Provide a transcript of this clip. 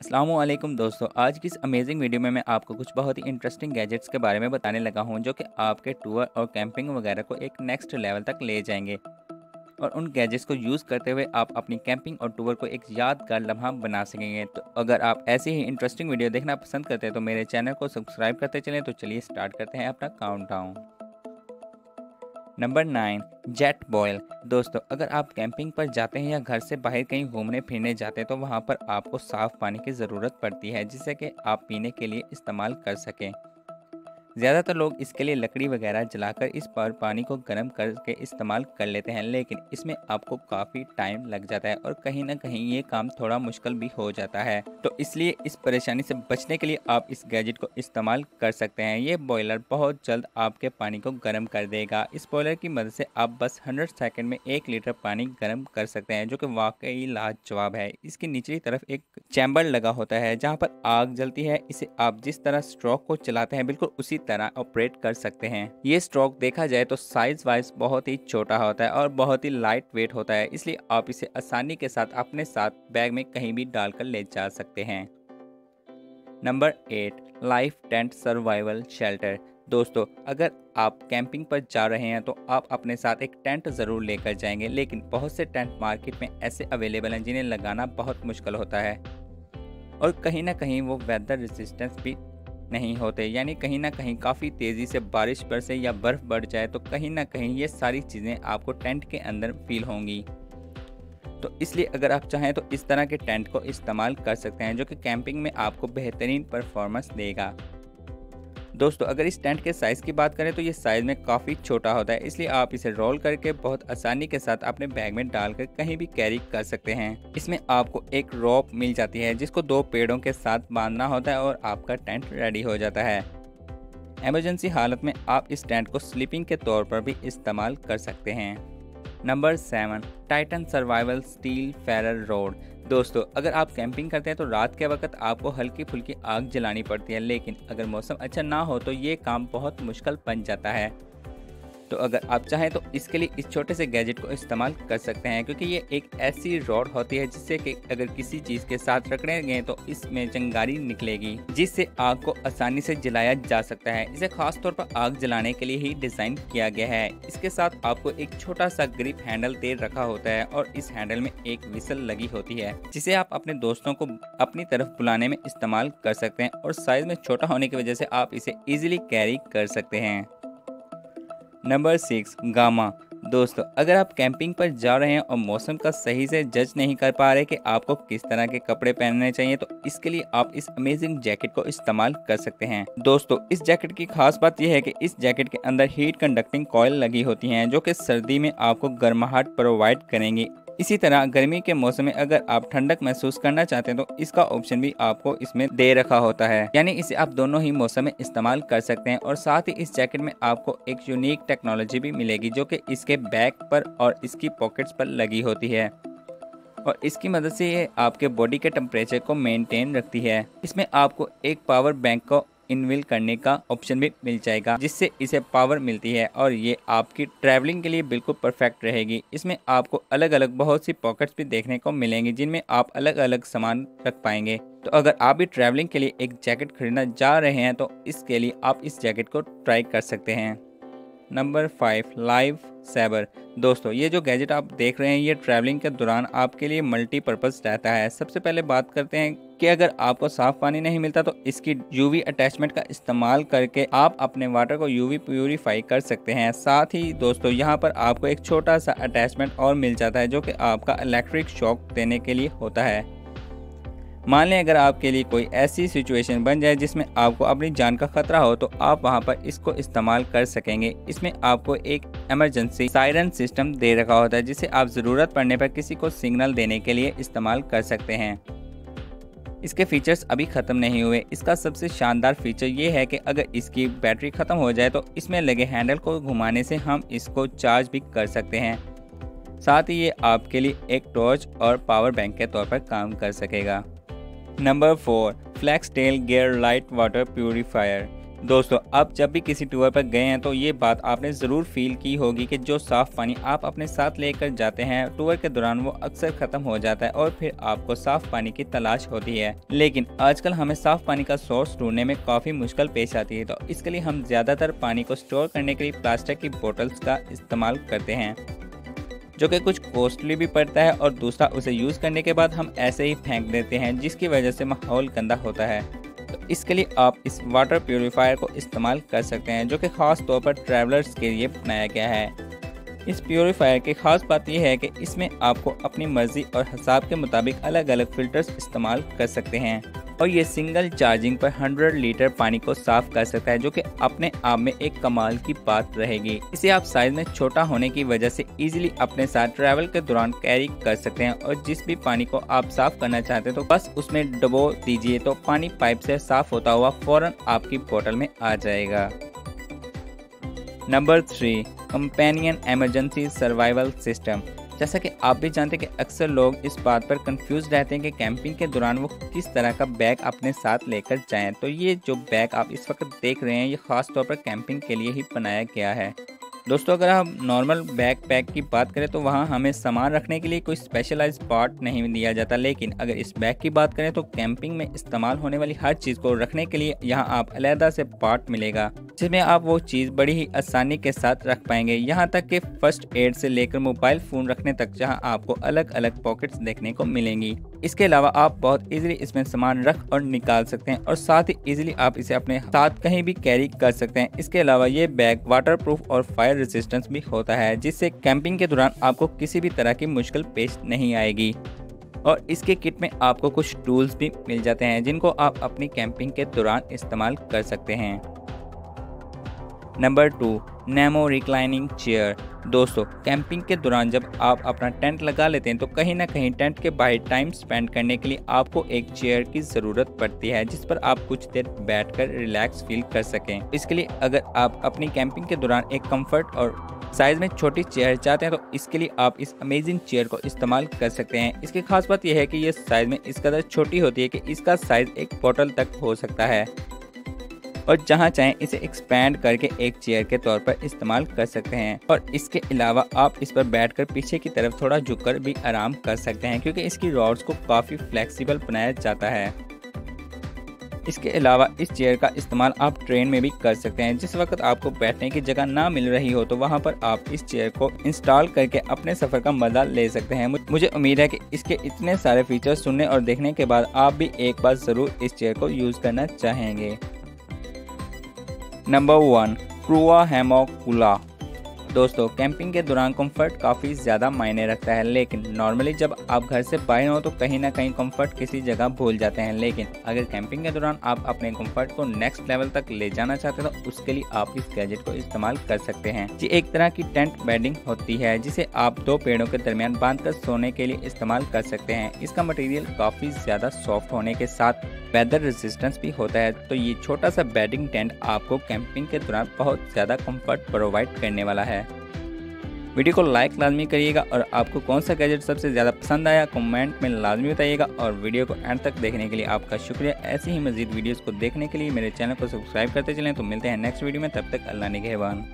अस्सलामुअलैकुम दोस्तों, आज की इस अमेजिंग वीडियो में मैं आपको कुछ बहुत ही इंटरेस्टिंग गैजेट्स के बारे में बताने लगा हूं जो कि आपके टूर और कैंपिंग वगैरह को एक नेक्स्ट लेवल तक ले जाएंगे। और उन गैजेट्स को यूज़ करते हुए आप अपनी कैंपिंग और टूर को एक यादगार लम्हा बना सकेंगे। तो अगर आप ऐसी ही इंटरेस्टिंग वीडियो देखना पसंद करते हैं तो मेरे चैनल को सब्सक्राइब करते चलें। तो चलिए स्टार्ट करते हैं अपना काउंटडाउन। Number 9, jet boil. दोस्तों, अगर आप कैंपिंग पर जाते हैं या घर से बाहर कहीं घूमने फिरने जाते हैं तो वहाँ पर आपको साफ़ पानी की ज़रूरत पड़ती है जिससे कि आप पीने के लिए इस्तेमाल कर सकें। ज़्यादातर लोग इसके लिए लकड़ी वगैरह जलाकर इस पर पानी को गर्म करके इस्तेमाल कर लेते हैं, लेकिन इसमें आपको काफ़ी टाइम लग जाता है और कहीं ना कहीं ये काम थोड़ा मुश्किल भी हो जाता है। तो इसलिए इस परेशानी से बचने के लिए आप इस गैजेट को इस्तेमाल कर सकते हैं। ये बॉयलर बहुत जल्द आपके पानी को गर्म कर देगा। इस बॉयलर की मदद से आप बस 100 सेकंड में 1 लीटर पानी गर्म कर सकते हैं, जो कि वाकई लाजवाब है। इसकी निचली तरफ एक चैम्बर लगा होता है जहाँ पर आग जलती है। इसे आप जिस तरह स्ट्रोक को चलाते हैं बिल्कुल उसी तरह ऑपरेट कर सकते हैं। ये स्ट्रोक देखा जाए तो साइज वाइज बहुत ही छोटा होता है और बहुत ही लाइट वेट होता है, इसलिए आप इसे आसानी के साथ अपने साथ बैग में कहीं भी डालकर ले जा सकते हैं। Number 8, life tent survival shelter. दोस्तों, अगर आप कैंपिंग पर जा रहे हैं तो आप अपने साथ एक टेंट ज़रूर लेकर जाएंगे, लेकिन बहुत से टेंट मार्केट में ऐसे अवेलेबल हैं जिन्हें लगाना बहुत मुश्किल होता है और कहीं ना कहीं वो वेदर रेजिस्टेंस भी नहीं होते। यानी कहीं ना कहीं काफ़ी तेज़ी से बारिश बरसे या बर्फ़ बढ़ जाए तो कहीं ना कहीं ये सारी चीज़ें आपको टेंट के अंदर फील होंगी। तो इसलिए अगर आप चाहें तो इस तरह के टेंट को इस्तेमाल कर सकते हैं जो कि कैंपिंग में आपको बेहतरीन परफॉर्मेंस देगा। दोस्तों, अगर इस टेंट के साइज़ की बात करें तो ये साइज़ में काफ़ी छोटा होता है, इसलिए आप इसे रोल करके बहुत आसानी के साथ अपने बैग में डालकर कहीं भी कैरी कर सकते हैं। इसमें आपको एक रोप मिल जाती है जिसको 2 पेड़ों के साथ बांधना होता है और आपका टेंट रेडी हो जाता है। इमरजेंसी हालत में आप इस टेंट को स्लीपिंग के तौर पर भी इस्तेमाल कर सकते हैं। Number 7, Titan survival steel Ferrer road. दोस्तों, अगर आप कैंपिंग करते हैं तो रात के वक्त आपको हल्की फुल्की आग जलानी पड़ती है, लेकिन अगर मौसम अच्छा ना हो तो ये काम बहुत मुश्किल बन जाता है। तो अगर आप चाहें तो इसके लिए इस छोटे से गैजेट को इस्तेमाल कर सकते हैं, क्योंकि ये एक ऐसी रॉड होती है जिससे कि अगर किसी चीज़ के साथ रगड़ेंगे तो इसमें चिंगारी निकलेगी जिससे आग को आसानी से जलाया जा सकता है। इसे खास तौर पर आग जलाने के लिए ही डिज़ाइन किया गया है। इसके साथ आपको एक छोटा सा ग्रिप हैंडल दे रखा होता है और इस हैंडल में एक विसल लगी होती है जिसे आप अपने दोस्तों को अपनी तरफ बुलाने में इस्तेमाल कर सकते हैं और साइज में छोटा होने की वजह से आप इसे ईजिली कैरी कर सकते हैं। Number 6, gamma. दोस्तों, अगर आप कैंपिंग पर जा रहे हैं और मौसम का सही से जज नहीं कर पा रहे कि आपको किस तरह के कपड़े पहनने चाहिए तो इसके लिए आप इस अमेजिंग जैकेट को इस्तेमाल कर सकते हैं। दोस्तों, इस जैकेट की खास बात यह है कि इस जैकेट के अंदर हीट कंडक्टिंग कॉइल लगी होती हैं जो कि सर्दी में आपको गर्माहट प्रोवाइड करेंगी। इसी तरह गर्मी के मौसम में अगर आप ठंडक महसूस करना चाहते हैं तो इसका ऑप्शन भी आपको इसमें दे रखा होता है, यानी इसे आप दोनों ही मौसम में इस्तेमाल कर सकते हैं। और साथ ही इस जैकेट में आपको एक यूनिक टेक्नोलॉजी भी मिलेगी जो कि इसके बैक पर और इसकी पॉकेट्स पर लगी होती है और इसकी मदद से ये आपके बॉडी के टेम्परेचर को मेंटेन रखती है। इसमें आपको एक पावर बैंक को इनविल करने का ऑप्शन भी मिल जाएगा जिससे इसे पावर मिलती है और ये आपकी ट्रैवलिंग के लिए बिल्कुल परफेक्ट रहेगी। इसमें आपको अलग अलग बहुत सी पॉकेट्स भी देखने को मिलेंगी जिनमें आप अलग अलग सामान रख पाएंगे। तो अगर आप भी ट्रैवलिंग के लिए एक जैकेट खरीदना जा रहे हैं तो इसके लिए आप इस जैकेट को ट्राई कर सकते हैं। Number 5, life saver. दोस्तों, ये जो गैजेट आप देख रहे हैं ये ट्रैवलिंग के दौरान आपके लिए मल्टीपर्पज़ रहता है। सबसे पहले बात करते हैं कि अगर आपको साफ़ पानी नहीं मिलता तो इसकी यूवी अटैचमेंट का इस्तेमाल करके आप अपने वाटर को यूवी प्यूरीफाई कर सकते हैं। साथ ही दोस्तों, यहाँ पर आपको एक छोटा सा अटैचमेंट और मिल जाता है जो कि आपका इलेक्ट्रिक शॉक देने के लिए होता है। मान लें अगर आपके लिए कोई ऐसी सिचुएशन बन जाए जिसमें आपको अपनी जान का खतरा हो तो आप वहां पर इसको इस्तेमाल कर सकेंगे। इसमें आपको एक इमरजेंसी सायरन सिस्टम दे रखा होता है जिसे आप ज़रूरत पड़ने पर किसी को सिग्नल देने के लिए इस्तेमाल कर सकते हैं। इसके फीचर्स अभी ख़त्म नहीं हुए। इसका सबसे शानदार फीचर ये है कि अगर इसकी बैटरी ख़त्म हो जाए तो इसमें लगे हैंडल को घुमाने से हम इसको चार्ज भी कर सकते हैं। साथ ही ये आपके लिए एक टॉर्च और पावर बैंक के तौर पर काम कर सकेगा। Number 4, Flextail gear light water purifier. दोस्तों आप जब भी किसी टूर पर गए हैं तो ये बात आपने ज़रूर फील की होगी कि जो साफ़ पानी आप अपने साथ लेकर जाते हैं टूर के दौरान वो अक्सर ख़त्म हो जाता है और फिर आपको साफ़ पानी की तलाश होती है। लेकिन आजकल हमें साफ़ पानी का सोर्स ढूंढने में काफ़ी मुश्किल पेश आती है, तो इसके लिए हम ज़्यादातर पानी को स्टोर करने के लिए प्लास्टिक की बोतल्स का इस्तेमाल करते हैं, जो कि कुछ कॉस्टली भी पड़ता है और दूसरा उसे यूज़ करने के बाद हम ऐसे ही फेंक देते हैं, जिसकी वजह से माहौल गंदा होता है। तो इसके लिए आप इस वाटर प्यूरीफायर को इस्तेमाल कर सकते हैं, जो कि ख़ास तौर पर ट्रैवलर्स के लिए बनाया गया है। इस प्यूरीफायर की खास बात यह है कि इसमें आपको अपनी मर्ज़ी और हिसाब के मुताबिक अलग अलग फ़िल्टर्स इस्तेमाल कर सकते हैं और ये सिंगल चार्जिंग पर 100 लीटर पानी को साफ कर सकता है, जो कि अपने आप में एक कमाल की बात रहेगी। इसे आप साइज में छोटा होने की वजह से इजीली अपने साथ ट्रैवल के दौरान कैरी कर सकते हैं और जिस भी पानी को आप साफ करना चाहते हैं तो बस उसमें डुबो दीजिए, तो पानी पाइप से साफ होता हुआ फौरन आपकी बोतल में आ जाएगा। Number 3, companion emergency survival system. जैसा कि आप भी जानते हैं कि अक्सर लोग इस बात पर कंफ्यूज रहते हैं कि कैंपिंग के दौरान वो किस तरह का बैग अपने साथ लेकर जाएं। तो ये जो बैग आप इस वक्त देख रहे हैं ये खास तौर पर कैंपिंग के लिए ही बनाया गया है। दोस्तों अगर हम नॉर्मल बैग पैक की बात करें तो वहाँ हमें सामान रखने के लिए कोई स्पेशलाइज्ड पार्ट नहीं दिया जाता, लेकिन अगर इस बैग की बात करें तो कैंपिंग में इस्तेमाल होने वाली हर चीज़ को रखने के लिए यहाँ आप अलहदा से पार्ट मिलेगा, जिसमें आप वो चीज़ बड़ी ही आसानी के साथ रख पाएंगे। यहाँ तक कि फर्स्ट एड से लेकर मोबाइल फ़ोन रखने तक जहाँ आपको अलग अलग पॉकेट्स देखने को मिलेंगी। इसके अलावा आप बहुत इजीली इसमें सामान रख और निकाल सकते हैं और साथ ही इजीली आप इसे अपने साथ कहीं भी कैरी कर सकते हैं। इसके अलावा ये बैग वाटरप्रूफ और फायर रेजिस्टेंस भी होता है, जिससे कैंपिंग के दौरान आपको किसी भी तरह की मुश्किल पेश नहीं आएगी। और इसके किट में आपको कुछ टूल्स भी मिल जाते हैं जिनको आप अपनी कैंपिंग के दौरान इस्तेमाल कर सकते हैं। Number 2, Nemo reclining chair. दोस्तों कैंपिंग के दौरान जब आप अपना टेंट लगा लेते हैं तो कहीं ना कहीं टेंट के बाहर टाइम स्पेंड करने के लिए आपको एक चेयर की ज़रूरत पड़ती है, जिस पर आप कुछ देर बैठकर रिलैक्स फील कर सकें। इसके लिए अगर आप अपनी कैंपिंग के दौरान एक कंफर्ट और साइज़ में छोटी चेयर चाहते हैं तो इसके लिए आप इस अमेजिंग चेयर को इस्तेमाल कर सकते हैं। इसकी खास बात यह है कि ये साइज़ में इस कदर छोटी होती है कि इसका साइज़ एक बोतल तक हो सकता है और जहां चाहें इसे एक्सपैंड करके एक चेयर के तौर पर इस्तेमाल कर सकते हैं। और इसके अलावा आप इस पर बैठकर पीछे की तरफ थोड़ा झुककर भी आराम कर सकते हैं, क्योंकि इसकी रॉड्स को काफ़ी फ्लेक्सिबल बनाया जाता है। इसके अलावा इस चेयर का इस्तेमाल आप ट्रेन में भी कर सकते हैं। जिस वक्त आपको बैठने की जगह ना मिल रही हो तो वहां पर आप इस चेयर को इंस्टॉल करके अपने सफ़र का मज़ा ले सकते हैं। मुझे उम्मीद है कि इसके इतने सारे फीचर्स सुनने और देखने के बाद आप भी एक बार ज़रूर इस चेयर को यूज़ करना चाहेंगे। Number 1, क्रूआ hammock कूला। दोस्तों कैंपिंग के दौरान कंफर्ट काफ़ी ज़्यादा मायने रखता है, लेकिन नॉर्मली जब आप घर से बाहर हो तो कहीं ना कहीं कंफर्ट किसी जगह भूल जाते हैं। लेकिन अगर कैंपिंग के दौरान आप अपने कंफर्ट को नेक्स्ट लेवल तक ले जाना चाहते हैं तो उसके लिए आप इस गैजेट को इस्तेमाल कर सकते हैं। ये एक तरह की टेंट बेडिंग होती है जिसे आप 2 पेड़ों के दरमियान बांधकर सोने के लिए इस्तेमाल कर सकते हैं। इसका मटेरियल काफ़ी ज़्यादा सॉफ्ट होने के साथ वेदर रेजिस्टेंस भी होता है, तो ये छोटा सा बेडिंग टेंट आपको कैंपिंग के दौरान बहुत ज़्यादा कंफर्ट प्रोवाइड करने वाला है। वीडियो को लाइक लाजमी करिएगा और आपको कौन सा गैजेट सबसे ज़्यादा पसंद आया कमेंट में लाजमी बताइएगा और वीडियो को एंड तक देखने के लिए आपका शुक्रिया। ऐसी ही मज़ीद वीडियोस को देखने के लिए मेरे चैनल को सब्सक्राइब करते चलें। तो मिलते हैं नेक्स्ट वीडियो में, तब तक अल्लाह निगहबान।